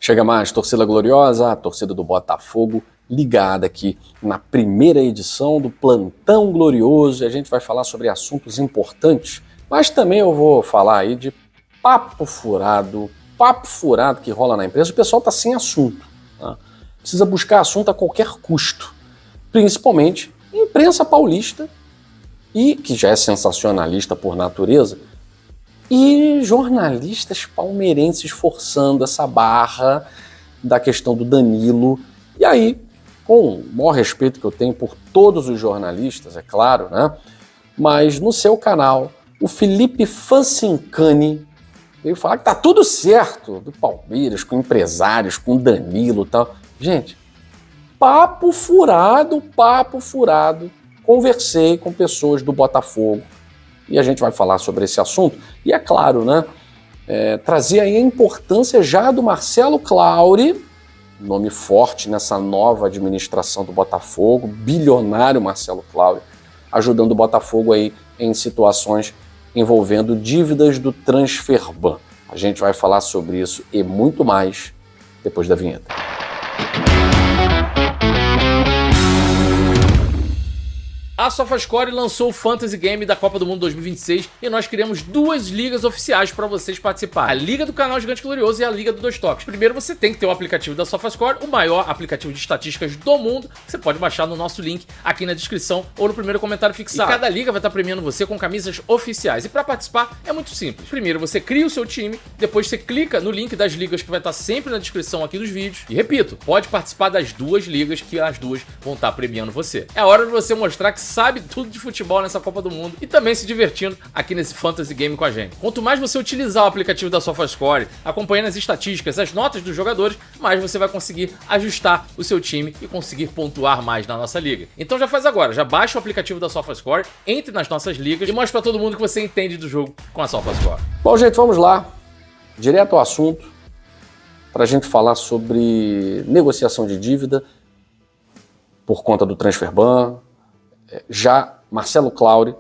Chega mais, torcida gloriosa, a torcida do Botafogo, ligada aqui na primeira edição do Plantão Glorioso. E a gente vai falar sobre assuntos importantes, mas também eu vou falar aí de papo furado que rola na imprensa. O pessoal tá sem assunto, tá? Precisa buscar assunto a qualquer custo, principalmente imprensa paulista, e que já é sensacionalista por natureza, e jornalistas palmeirenses forçando essa barra da questão do Danilo. E aí, com o maior respeito que eu tenho por todos os jornalistas, é claro, né? Mas no seu canal, o Felipe Facincani veio falar que tá tudo certo do Palmeiras, com empresários, com Danilo e tal. Gente, papo furado. Conversei com pessoas do Botafogo e a gente vai falar sobre esse assunto. E é claro, né? Trazer aí a importância já do Marcelo Claure, nome forte nessa nova administração do Botafogo, bilionário Marcelo Claure, ajudando o Botafogo aí em situações envolvendo dívidas do Transferban. A gente vai falar sobre isso e muito mais depois da vinheta. A SofaScore lançou o Fantasy Game da Copa do Mundo 2026 e nós criamos duas ligas oficiais para vocês participarem. A Liga do Canal Gigante Glorioso e a Liga do Dois Toques. Primeiro você tem que ter o aplicativo da SofaScore, o maior aplicativo de estatísticas do mundo, que você pode baixar no nosso link aqui na descrição ou no primeiro comentário fixado. E cada liga vai estar premiando você com camisas oficiais. E para participar é muito simples. Primeiro você cria o seu time, depois você clica no link das ligas que vai estar sempre na descrição aqui dos vídeos. E repito, pode participar das duas ligas que as duas vão estar premiando você. É hora de você mostrar que sabe tudo de futebol nessa Copa do Mundo e também se divertindo aqui nesse Fantasy Game com a gente. Quanto mais você utilizar o aplicativo da SofaScore, acompanhando as estatísticas, as notas dos jogadores, mais você vai conseguir ajustar o seu time e conseguir pontuar mais na nossa liga. Então já faz agora, já baixa o aplicativo da SofaScore, entre nas nossas ligas e mostre pra todo mundo que você entende do jogo com a SofaScore. Bom, gente, vamos lá, direto ao assunto, para a gente falar sobre negociação de dívida por conta do Transferban. Já Marcelo Claure,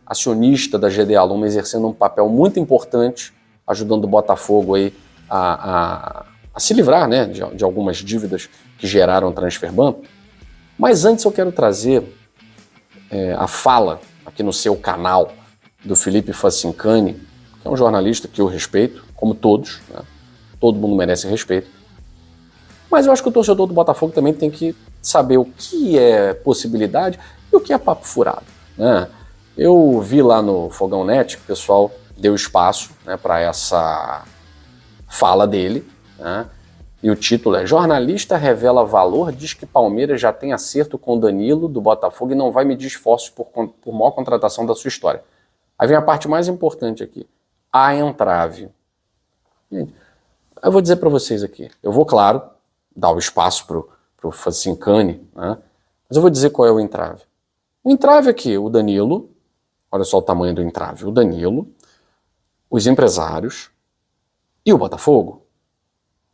acionista da GD Aluma, exercendo um papel muito importante, ajudando o Botafogo aí a se livrar, né, de algumas dívidas que geraram o Transferban. Mas antes eu quero trazer a fala aqui no seu canal do Felipe Facincani, que é um jornalista que eu respeito, como todos, né? Todo mundo merece respeito. Mas eu acho que o torcedor do Botafogo também tem que saber o que é possibilidade e o que é papo furado, né? Eu vi lá no Fogão Net que o pessoal deu espaço, né, para essa fala dele, né? E o título é: Jornalista revela valor, diz que Palmeiras já tem acerto com Danilo do Botafogo e não vai medir esforços por maior contratação da sua história. Aí vem a parte mais importante aqui, a entrave. Gente, eu vou dizer para vocês aqui, eu vou, claro, dar o espaço pro Facincani, né? Mas eu vou dizer qual é o entrave. O entrave é que o Danilo, olha só o tamanho do entrave, o Danilo, os empresários e o Botafogo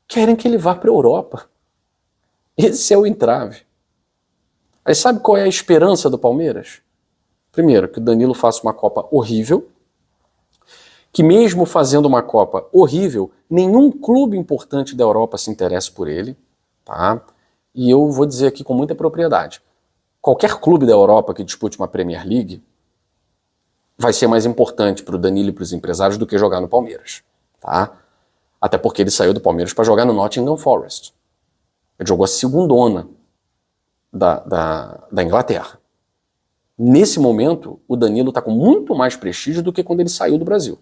querem que ele vá para a Europa. Esse é o entrave. Aí sabe qual é a esperança do Palmeiras? Primeiro, que o Danilo faça uma Copa horrível, que mesmo fazendo uma Copa horrível, nenhum clube importante da Europa se interesse por ele, tá? E eu vou dizer aqui com muita propriedade, qualquer clube da Europa que dispute uma Premier League vai ser mais importante para o Danilo e para os empresários do que jogar no Palmeiras, tá? Até porque ele saiu do Palmeiras para jogar no Nottingham Forest. Ele jogou a segundona da Inglaterra. Nesse momento, o Danilo está com muito mais prestígio do que quando ele saiu do Brasil.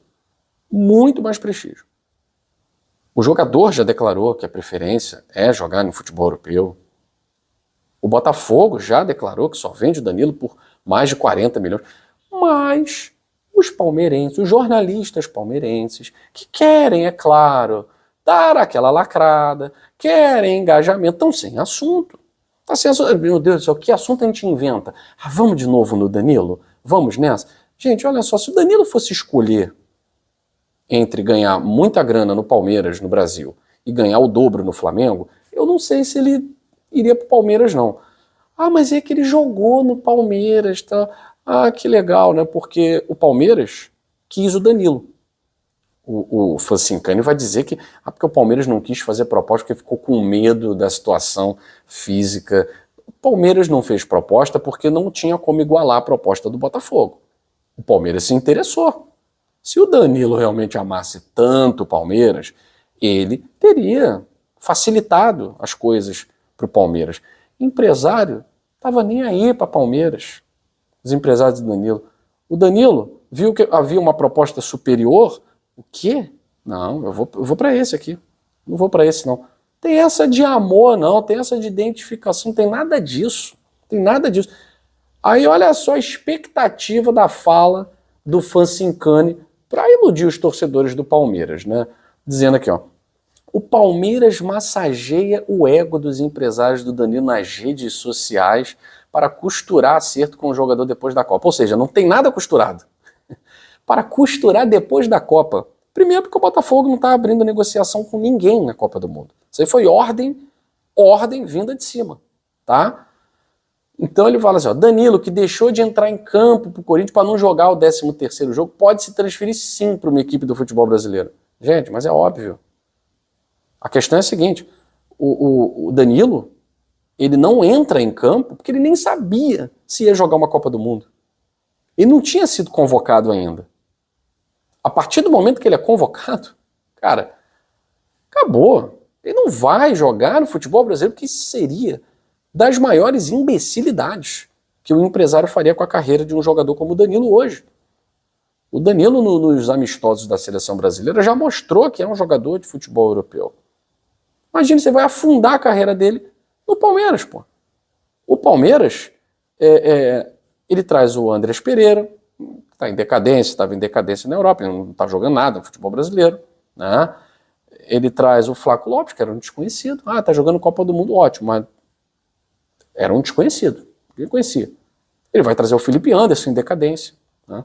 Muito mais prestígio. O jogador já declarou que a preferência é jogar no futebol europeu. O Botafogo já declarou que só vende o Danilo por mais de 40 milhões. Mas os palmeirenses, os jornalistas palmeirenses, que querem, é claro, dar aquela lacrada, querem engajamento, estão sem assunto. Tá sem assunto. Meu Deus do céu, que assunto a gente inventa? Ah, vamos de novo no Danilo? Vamos nessa? Gente, olha só, se o Danilo fosse escolher entre ganhar muita grana no Palmeiras, no Brasil, e ganhar o dobro no Flamengo, eu não sei se ele iria pro Palmeiras, não. Ah, mas é que ele jogou no Palmeiras, tá? Ah, que legal, né? Porque o Palmeiras quis o Danilo. o Facincani vai dizer que porque o Palmeiras não quis fazer proposta porque ficou com medo da situação física. O Palmeiras não fez proposta porque não tinha como igualar a proposta do Botafogo. O Palmeiras se interessou. Se o Danilo realmente amasse tanto o Palmeiras, ele teria facilitado as coisas para o Palmeiras. Empresário estava nem aí para Palmeiras. Os empresários do Danilo. O Danilo viu que havia uma proposta superior. O quê? Não, eu vou para esse aqui. Não vou para esse, não. Tem essa de amor, não. Tem essa de identificação. Não tem nada disso. Tem nada disso. Aí olha só a expectativa da fala do Facincani para iludir os torcedores do Palmeiras, né? Dizendo aqui, ó. O Palmeiras massageia o ego dos empresários do Danilo nas redes sociais para costurar acerto com o jogador depois da Copa. Ou seja, não tem nada costurado. Para costurar depois da Copa. Primeiro porque o Botafogo não está abrindo negociação com ninguém na Copa do Mundo. Isso aí foi ordem vinda de cima, tá? Então ele fala assim, ó, Danilo, que deixou de entrar em campo pro Corinthians para não jogar o 13º jogo, pode se transferir sim para uma equipe do futebol brasileiro. Gente, mas é óbvio. A questão é a seguinte, o Danilo, ele não entra em campo porque ele nem sabia se ia jogar uma Copa do Mundo. Ele não tinha sido convocado ainda. A partir do momento que ele é convocado, cara, acabou. Ele não vai jogar no futebol brasileiro, porque isso seria das maiores imbecilidades que o empresário faria com a carreira de um jogador como o Danilo hoje. O Danilo, nos amistosos da seleção brasileira, já mostrou que é um jogador de futebol europeu. Imagina, você vai afundar a carreira dele no Palmeiras, pô. O Palmeiras, ele traz o Andrés Pereira, está em decadência, estava em decadência na Europa, ele não está jogando nada no futebol brasileiro, né? Ele traz o Flaco Lopes, que era um desconhecido. Tá jogando Copa do Mundo, ótimo, mas era um desconhecido, ninguém conhecia. Ele vai trazer o Felipe Anderson em decadência, né?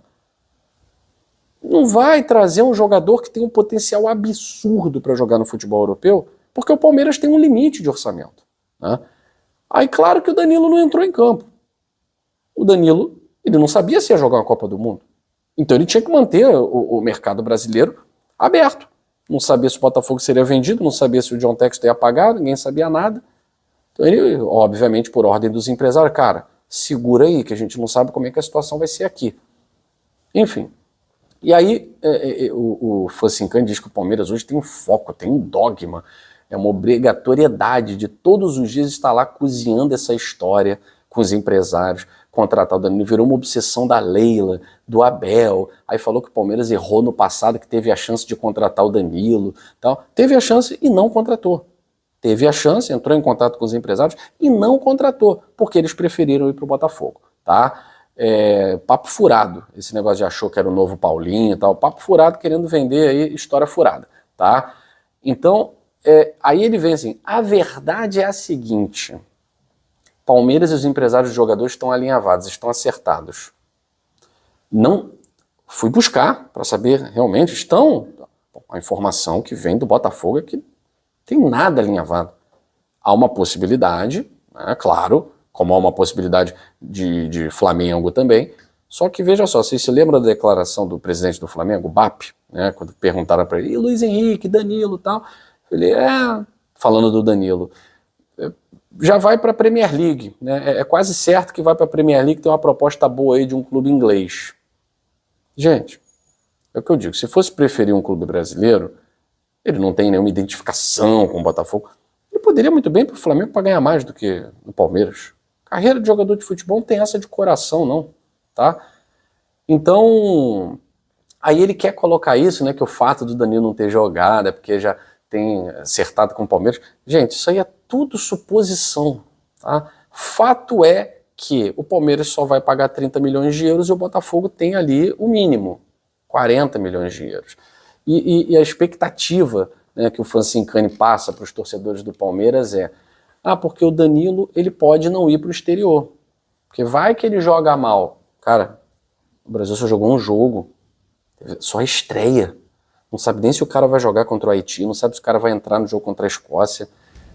Não vai trazer um jogador que tem um potencial absurdo para jogar no futebol europeu, porque o Palmeiras tem um limite de orçamento, né? Aí claro que o Danilo não entrou em campo. O Danilo, ele não sabia se ia jogar uma Copa do Mundo. Então ele tinha que manter o mercado brasileiro aberto. Não sabia se o Botafogo seria vendido, não sabia se o John Textor ia pagar, ninguém sabia nada. Então ele, obviamente, por ordem dos empresários, cara, segura aí, que a gente não sabe como é que a situação vai ser aqui. Enfim. E aí o Facincani diz que o Palmeiras hoje tem um foco, tem um dogma, é uma obrigatoriedade de todos os dias estar lá cozinhando essa história com os empresários, contratar o Danilo, virou uma obsessão da Leila, do Abel, aí falou que o Palmeiras errou no passado, que teve a chance de contratar o Danilo, tal. Teve a chance e não contratou. Teve a chance, entrou em contato com os empresários e não contratou, porque eles preferiram ir para o Botafogo, tá? Papo furado, esse negócio de achou que era o novo Paulinho e tal, papo furado querendo vender aí história furada, tá? Então, aí ele vem assim, a verdade é a seguinte, Palmeiras e os empresários de jogadores estão alinhavados, estão acertados. Não fui buscar para saber realmente, estão, a informação que vem do Botafogo é que tem nada alinhavado. Há uma possibilidade, né, claro, como há uma possibilidade de Flamengo também, só que veja só, vocês se lembram da declaração do presidente do Flamengo, o BAP, né, quando perguntaram para ele, e Luiz Henrique, Danilo e tal, ele, falando do Danilo, já vai para a Premier League, né, é quase certo que vai para a Premier League, tem uma proposta boa aí de um clube inglês. Gente, é o que eu digo, se fosse preferir um clube brasileiro, ele não tem nenhuma identificação com o Botafogo, ele poderia muito bem para o Flamengo para ganhar mais do que no Palmeiras. Carreira de jogador de futebol não tem essa de coração, não, tá? Então, aí ele quer colocar isso, né, que o fato do Danilo não ter jogado é porque já tem acertado com o Palmeiras. Gente, isso aí é tudo suposição, tá? Fato é que o Palmeiras só vai pagar 30 milhões de euros e o Botafogo tem ali o mínimo, 40 milhões de euros. E a expectativa, né, que o Facincani passa para os torcedores do Palmeiras é porque o Danilo ele pode não ir para o exterior, porque vai que ele joga mal. Cara, o Brasil só jogou um jogo, só estreia, não sabe nem se o cara vai jogar contra o Haiti, não sabe se o cara vai entrar no jogo contra a Escócia.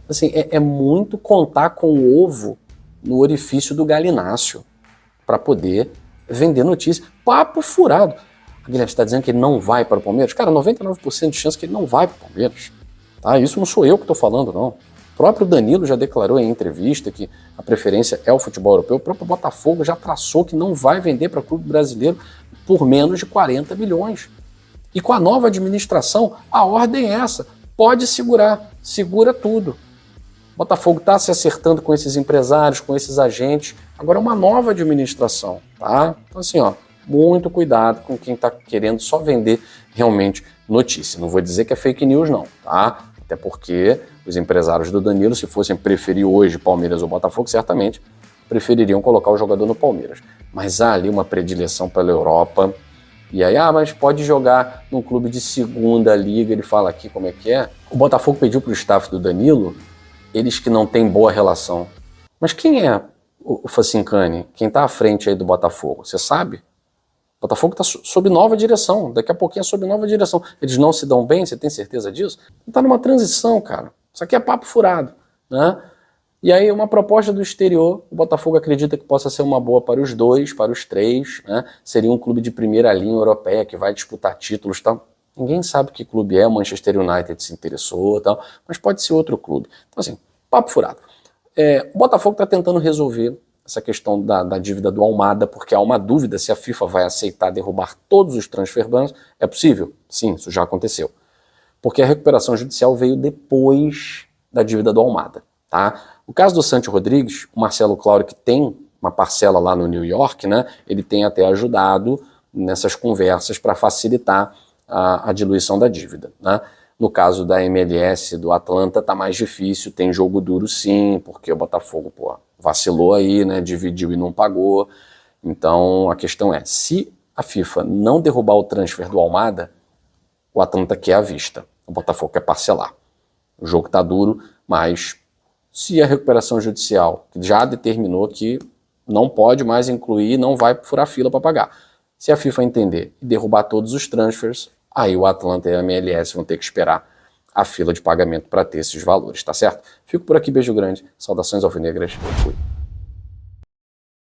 Assim, é muito contar com o ovo no orifício do galináceo para poder vender notícia. Papo furado. Guilherme, você está dizendo que ele não vai para o Palmeiras? Cara, 99% de chance que ele não vai para o Palmeiras. Tá? Isso não sou eu que estou falando, não. O próprio Danilo já declarou em entrevista que a preferência é o futebol europeu. O próprio Botafogo já traçou que não vai vender para o clube brasileiro por menos de 40 milhões. E com a nova administração, a ordem é essa. Pode segurar, segura tudo. O Botafogo está se acertando com esses empresários, com esses agentes. Agora é uma nova administração, tá? Então assim, ó, muito cuidado com quem está querendo só vender realmente notícia. Não vou dizer que é fake news não, tá? Até porque os empresários do Danilo, se fossem preferir hoje Palmeiras ou Botafogo, certamente prefeririam colocar o jogador no Palmeiras. Mas há ali uma predileção pela Europa. E aí, mas pode jogar num clube de segunda liga, ele fala aqui como é que é. O Botafogo pediu para o staff do Danilo, eles que não têm boa relação. Mas quem é o Facincani? Quem está à frente aí do Botafogo? Você sabe? O Botafogo está sob nova direção, daqui a pouquinho é sob nova direção. Eles não se dão bem, você tem certeza disso? Está numa transição, cara. Isso aqui é papo furado, né? E aí uma proposta do exterior, o Botafogo acredita que possa ser uma boa para os dois, para os três, né? Seria um clube de primeira linha europeia que vai disputar títulos e tal. Ninguém sabe que clube é, o Manchester United se interessou e tal, mas pode ser outro clube. Então assim, papo furado. O Botafogo está tentando resolver essa questão da dívida do Almada, porque há uma dúvida se a FIFA vai aceitar derrubar todos os transfer bans. É possível? Sim, isso já aconteceu. Porque a recuperação judicial veio depois da dívida do Almada. Tá? O caso do Santi Rodrigues, o Marcelo Clauro, que tem uma parcela lá no New York, né, ele tem até ajudado nessas conversas para facilitar a diluição da dívida. Né? No caso da MLS, do Atlanta, tá mais difícil, tem jogo duro sim, porque o Botafogo vacilou aí, né, dividiu e não pagou. Então a questão é, se a FIFA não derrubar o transfer do Almada, o Atlanta quer à vista, o Botafogo quer parcelar. O jogo tá duro, mas se a recuperação judicial já determinou que não pode mais incluir, não vai furar fila para pagar. Se a FIFA entender e derrubar todos os transfers, aí o Atlanta e a MLS vão ter que esperar a fila de pagamento para ter esses valores, tá certo? Fico por aqui, beijo grande, saudações alvinegras, fui.